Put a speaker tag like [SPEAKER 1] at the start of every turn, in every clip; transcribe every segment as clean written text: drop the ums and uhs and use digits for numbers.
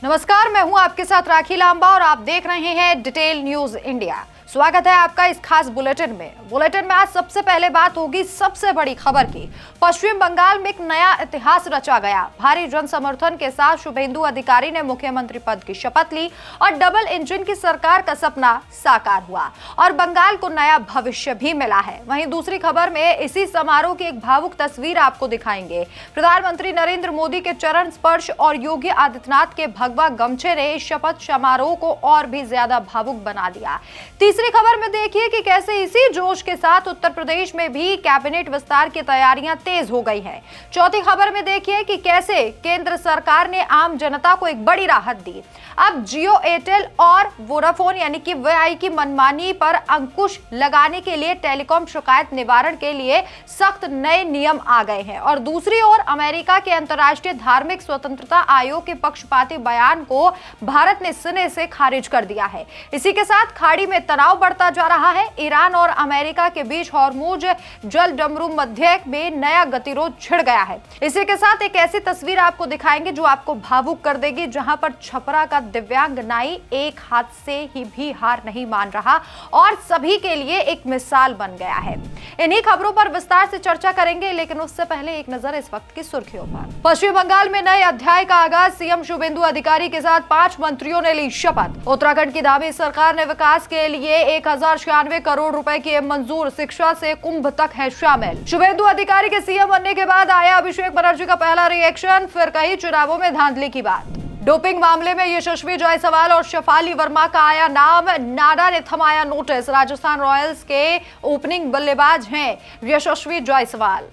[SPEAKER 1] नमस्कार, मैं हूं आपके साथ राखी लांबा और आप देख रहे हैं डिटेल न्यूज इंडिया। स्वागत है आपका इस खास बुलेटिन में आज सबसे पहले बात होगी सबसे बड़ी खबर की। पश्चिम बंगाल में एक नया इतिहास रचा गया। भारी जन समर्थन के साथ शुभेंदु अधिकारी ने मुख्यमंत्री पद की शपथ ली और डबल इंजन की सरकार का सपना साकार हुआ और बंगाल को नया भविष्य भी मिला है। वहीं दूसरी खबर में इसी समारोह की एक भावुक तस्वीर आपको दिखाएंगे। प्रधानमंत्री नरेंद्र मोदी के चरण स्पर्श और योगी आदित्यनाथ के भगवा गमछे ने इस शपथ समारोह को और भी ज्यादा भावुक बना दिया। तीसरी खबर में देखिए कि कैसे इसी जोश के साथ उत्तर प्रदेश में भी कैबिनेट विस्तार की तैयारियां तेज हो गई हैं। चौथी खबर में देखिए कि कैसे केंद्र सरकार ने आम जनता को एक बड़ी राहत दी। अब जियो, एयरटेल और वोडाफोन यानी कि वीआई की मनमानी पर अंकुश लगाने के लिए टेलीकॉम शिकायत निवारण के लिए सख्त नए नियम आ गए हैं। और दूसरी ओर अमेरिका के अंतर्राष्ट्रीय धार्मिक स्वतंत्रता आयोग के पक्षपाती बयान को भारत ने सिरे से खारिज कर दिया है। इसी के साथ खाड़ी में तनाव बढ़ता जा रहा है। ईरान और अमेरिका के बीच हॉर्मुज जल डमरू मध्य में नया गतिरोध छिड़ गया है। इसी के साथ एक ऐसी तस्वीर आपको दिखाएंगे जो आपको भावुक कर देगी, जहां पर छपरा का दिव्यांग नाई एक हाथ से ही भी हार नहीं मान रहा और सभी के लिए एक मिसाल बन गया है। इन्हीं खबरों पर विस्तार से चर्चा करेंगे, लेकिन उससे पहले एक नजर इस वक्त की सुर्खियों पर। पश्चिम बंगाल में नए अध्याय का आगाज। सीएम शुभेंदु अधिकारी के साथ 5 मंत्रियों ने ली शपथ। उत्तराखंड की दावी सरकार ने विकास के लिए 1096 करोड़ रुपए किए मंजूर। शिक्षा से कुंभ तक है शामिल। शुभेंदु अधिकारी के सीएम बनने के बाद आया अभिषेक बनर्जी का पहला रिएक्शन, फिर कई चुनावों में धांधली की बात। डोपिंग मामले में यशस्वी जायसवाल और शेफाली वर्मा का आया नाम, नाडा ने थमाया नोटिस। राजस्थान रॉयल्स के ओपनिंग बल्लेबाज हैं यशस्वी जायसवाल।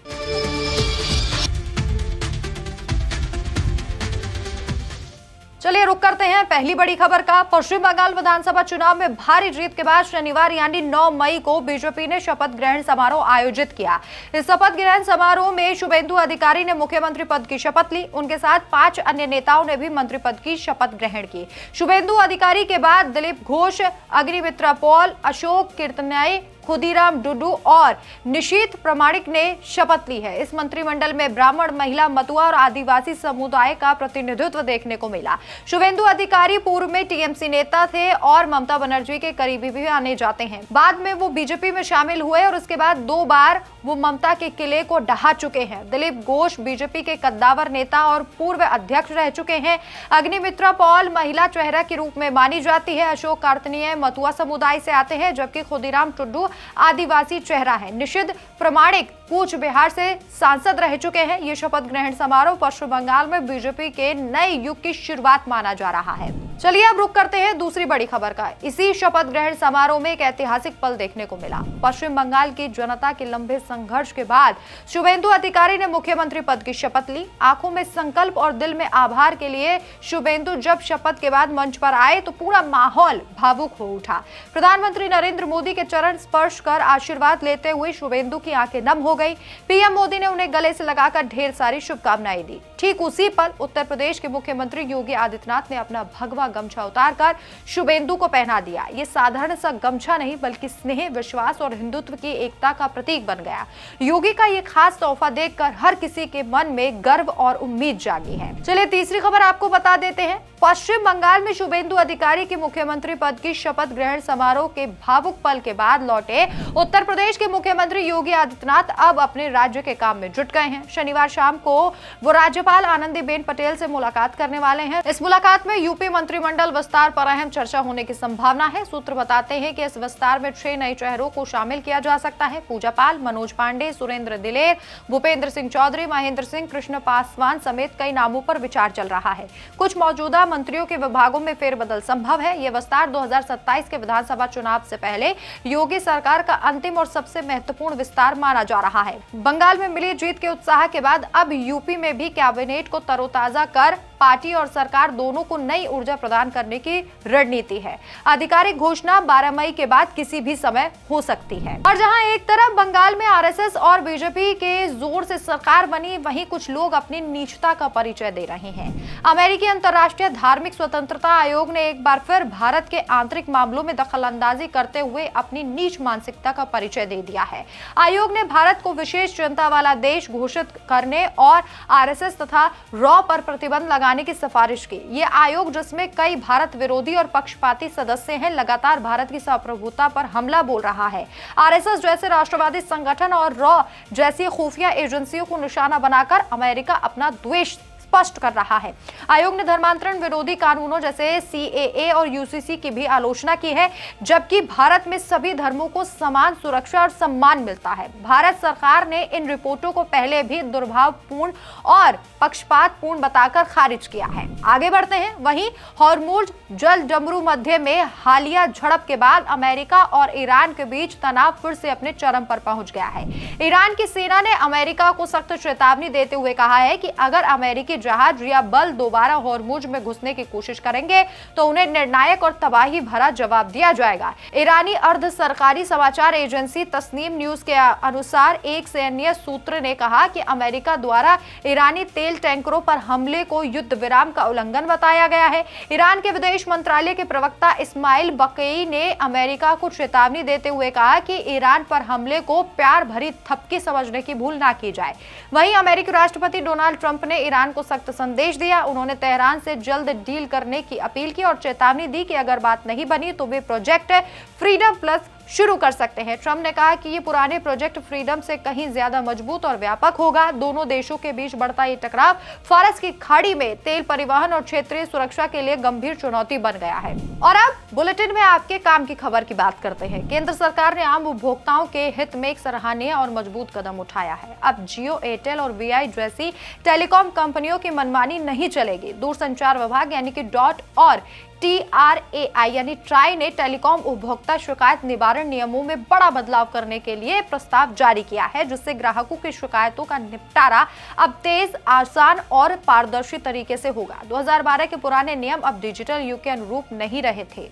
[SPEAKER 1] चलिए रुक करते हैं पहली बड़ी खबर का। पश्चिम बंगाल विधानसभा चुनाव में भारी जीत के बाद शनिवार यानी 9 मई को बीजेपी ने शपथ ग्रहण समारोह आयोजित किया। इस शपथ ग्रहण समारोह में शुभेंदु अधिकारी ने मुख्यमंत्री पद की शपथ ली। उनके साथ 5 अन्य नेताओं ने भी मंत्री पद की शपथ ग्रहण की। शुभेंदु अधिकारी के बाद दिलीप घोष, अग्निमित्रा पॉल, अशोक कीर्तनाई, खुदीराम डुडू और निशीथ प्रमाणिक ने शपथ ली है। इस मंत्रिमंडल में ब्राह्मण, महिला, मतुआ और आदिवासी समुदाय का प्रतिनिधित्व देखने को मिला। शुभेंदु अधिकारी पूर्व में टीएमसी नेता थे और ममता बनर्जी के करीबी भी आने जाते हैं। बाद में वो बीजेपी में शामिल हुए और उसके बाद 2 बार वो ममता के किले को ढहा चुके हैं। दिलीप घोष बीजेपी के कद्दावर नेता और पूर्व अध्यक्ष रह चुके हैं। अग्निमित्रा पॉल महिला चेहरा के रूप में मानी जाती है। अशोक कार्तनीय मतुआ समुदाय से आते हैं, जबकि खुदीराम टुड्डू आदिवासी चेहरा है। निषिद्ध प्रमाणिक कूच बिहार से सांसद रह चुके हैं। ये शपथ ग्रहण समारोह पश्चिम बंगाल में बीजेपी के नए युग की शुरुआत माना जा रहा है। चलिए अब रुक करते हैं दूसरी बड़ी खबर का। इसी शपथ ग्रहण समारोह में एक ऐतिहासिक पल देखने को मिला। पश्चिम बंगाल की जनता के लंबे संघर्ष के बाद शुभेंदु अधिकारी ने मुख्यमंत्री पद की शपथ ली। आंखों में संकल्प और दिल में आभार के लिए शुभेंदु जब शपथ के बाद मंच पर आए तो पूरा माहौल भावुक हो उठा। प्रधानमंत्री नरेंद्र मोदी के चरण स्पर्श कर आशीर्वाद लेते हुए शुभेंदु की आंखें नम हो गई। पीएम मोदी ने उन्हें गले से लगाकर ढेर सारी शुभकामनाएं दी। ठीक उसी पल उत्तर प्रदेश के मुख्यमंत्री योगी आदित्यनाथ ने अपना भगवा गमछा उतारकर शुभेंदु को पहना दिया। ये साधारण सा गमछा नहीं बल्कि स्नेह, विश्वास और हिंदुत्व की एकता का प्रतीक बन गया। योगी का ये खास तोहफा देखकर हर किसी के मन में गर्व और उम्मीद जागी है। चलिए तीसरी खबर आपको बता देते हैं। पश्चिम बंगाल में शुभेंदु अधिकारी की मुख्यमंत्री पद की शपथ ग्रहण समारोह के भावुक पल के बाद लौटे उत्तर प्रदेश के मुख्यमंत्री योगी आदित्यनाथ अब अपने राज्य के काम में जुट गए हैं। शनिवार शाम को वो राज्यपाल आनंदीबेन पटेल से मुलाकात करने वाले हैं। इस मुलाकात में यूपी मंत्रिमंडल विस्तार पर अहम चर्चा होने की संभावना है। सूत्र बताते हैं कि इस विस्तार में 6 नए चेहरों को शामिल किया जा सकता है। पूजा पाल, मनोज पांडे, सुरेंद्र दिलेर, भूपेंद्र सिंह चौधरी, महेंद्र सिंह, कृष्ण पासवान समेत कई नामों पर विचार चल रहा है। कुछ मौजूदा मंत्रियों के विभागों में फेरबदल संभव है। यह विस्तार 2027 के विधानसभा चुनाव से पहले योगी सरकार का अंतिम और सबसे महत्वपूर्ण विस्तार माना जा रहा है। बंगाल में मिली जीत के उत्साह के बाद अब यूपी में भी कैबिनेट को तरोताजा कर पार्टी और सरकार दोनों को नई ऊर्जा प्रदान करने की रणनीति है। आधिकारिक घोषणा 12 मई के बाद किसी भी समय हो सकती है। और जहां एक तरफ बंगाल में आरएसएस और बीजेपी के जोर से सरकार बनी, वहीं कुछ लोग अपनी नीचता का परिचय दे रहे हैं। अमेरिकी अंतर्राष्ट्रीय धार्मिक स्वतंत्रता आयोग ने एक बार फिर भारत के आंतरिक मामलों में दखलंदाजी करते हुए अपनी नीच मानसिकता का परिचय दे दिया है। आयोग ने भारत को विशेष चिंता वाला देश घोषित करने और आरएसएस तथा रॉ पर प्रतिबंध लगाने की सिफारिश की। ये आयोग, जिसमें कई भारत विरोधी और पक्षपाती सदस्य हैं, लगातार भारत की संप्रभुता पर हमला बोल रहा है। आरएसएस जैसे राष्ट्रवादी संगठन और रॉ जैसी खुफिया एजेंसियों को निशाना बनाकर अमेरिका अपना द्वेष स्पष्ट कर रहा है। आयोग ने धर्मांतरण विरोधी कानूनों जैसे सीएए और यूसीसी की भी आलोचना की है, जबकि भारत में सभी धर्मों को समान सुरक्षा और सम्मान मिलता है। भारत सरकार ने इन रिपोर्टों को पहले भी दुर्भावपूर्ण और पक्षपातपूर्ण बताकर खारिज किया है। आगे बढ़ते हैं। वहीं हॉर्मुज जल डमरू मध्य में हालिया झड़प के बाद अमेरिका और ईरान के बीच तनाव फिर से अपने चरम पर पहुंच गया है। ईरान की सेना ने अमेरिका को सख्त चेतावनी देते हुए कहा है कि अगर अमेरिकी जहाज या बल दोबारा हॉर्मुज में घुसने की कोशिश करेंगे तो उन्हें निर्णायक और तबाही भरा जवाब दिया जाएगा। ईरानी अर्ध सरकारी समाचार एजेंसी तस्नीम न्यूज के अनुसार एक सैन्य सूत्र ने कहा कि अमेरिका द्वारा ईरानी तेल टैंकरों पर हमले को युद्ध विराम का उल्लंघन बताया गया है। ईरान के विदेश मंत्रालय के प्रवक्ता इस्माइल बकई ने अमेरिका को चेतावनी देते हुए कहा कि ईरान पर हमले को प्यार भरी थपकी समझने की भूल ना की जाए। वहीं अमेरिकी राष्ट्रपति डोनाल्ड ट्रंप ने ईरान को सख्त संदेश दिया। उन्होंने तेहरान से जल्द डील करने की अपील की और चेतावनी दी कि अगर बात नहीं बनी तो वे प्रोजेक्ट फ्रीडम प्लस शुरू कर सकते हैं। ट्रंप ने कहा कि ये पुराने प्रोजेक्ट फ्रीडम से कहीं ज्यादा मजबूत और व्यापक होगा। दोनों देशों के बीच बढ़ता ये टकराव फारस की खाड़ी में तेल परिवहन और क्षेत्रीय सुरक्षा के लिए गंभीर चुनौती बन गया है। और अब बुलेटिन में आपके काम की खबर की बात करते हैं। केंद्र सरकार ने आम उपभोक्ताओं के हित में एक सराहनीय और मजबूत कदम उठाया है। अब जियो, एयरटेल और वीआई जैसी टेलीकॉम कंपनियों की मनमानी नहीं चलेगी। दूरसंचार विभाग यानी कि डॉट और TRAI यानी ट्राई ने टेलीकॉम उपभोक्ता शिकायत निवारण नियमों में बड़ा बदलाव करने के लिए प्रस्ताव जारी किया है, जिससे ग्राहकों की शिकायतों का निपटारा अब तेज, आसान और पारदर्शी तरीके से होगा। 2012 के पुराने नियम अब डिजिटल युग के अनुरूप नहीं रहे थे।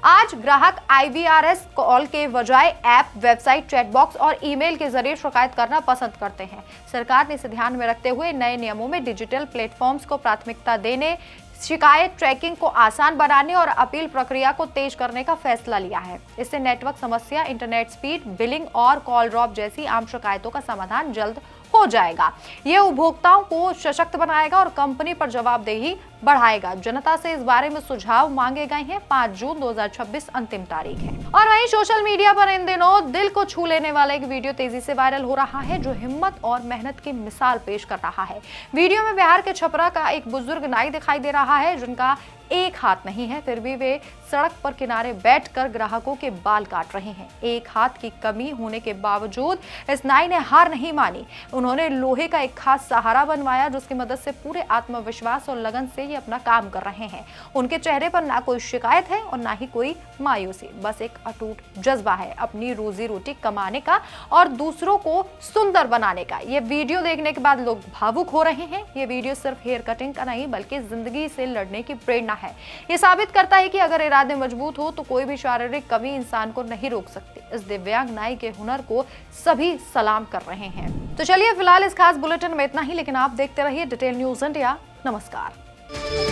[SPEAKER 1] आज ग्राहक IVRS कॉल के बजाय ऐप, वेबसाइट, चैट बॉक्स और ईमेल के जरिए शिकायत करना पसंद करते हैं। सरकार ने इसे ध्यान में रखते हुए नए नियमों में डिजिटल प्लेटफॉर्म्स को प्राथमिकता देने, शिकायत ट्रैकिंग को आसान बनाने और अपील प्रक्रिया को तेज करने का फैसला लिया है। इससे नेटवर्क समस्या, इंटरनेट स्पीड, बिलिंग और कॉल ड्रॉप जैसी आम शिकायतों का समाधान जल्द हो जाएगा। ये उपभोक्ताओं को सशक्त बनाएगा और कंपनी पर जवाबदेही बढ़ाएगा। जनता से इस बारे में सुझाव मांगे गए हैं। 5 जून 2026 अंतिम तारीख है। और वहीं सोशल मीडिया पर इन दिनों दिल को छू लेने वाला एक वीडियो तेजी से वायरल हो रहा है, जो हिम्मत और मेहनत की मिसाल पेश कर रहा है। वीडियो में बिहार के छपरा का एक बुजुर्ग नाई दिखाई दे रहा है, जिनका एक हाथ नहीं है, फिर भी वे सड़क पर किनारे बैठकर ग्राहकों के बाल काट रहे हैं। एक हाथ की कमी होने के बावजूद इस नाई ने हार नहीं मानी। उन्होंने लोहे का एक खास सहारा बनवाया, जिसकी मदद से पूरे आत्मविश्वास और लगन से ये अपना काम कर रहे हैं। उनके चेहरे पर ना कोई शिकायत है और ना ही कोई मायूसी, बस एक अटूट जज्बा है अपनी रोजी रोटी कमाने का और दूसरों को सुंदर बनाने का। ये वीडियो देखने के बाद लोग भावुक हो रहे हैं। ये वीडियो सिर्फ हेयर कटिंग का नहीं, बल्कि जिंदगी से लड़ने की प्रेरणा है। ये साबित करता है कि अगर इरादे मजबूत हो तो कोई भी शारीरिक कमी इंसान को नहीं रोक सकती। इस दिव्यांग नाई के हुनर को सभी सलाम कर रहे हैं। तो चलिए फिलहाल इस खास बुलेटिन में इतना ही, लेकिन आप देखते रहिए डिटेल न्यूज इंडिया। नमस्कार।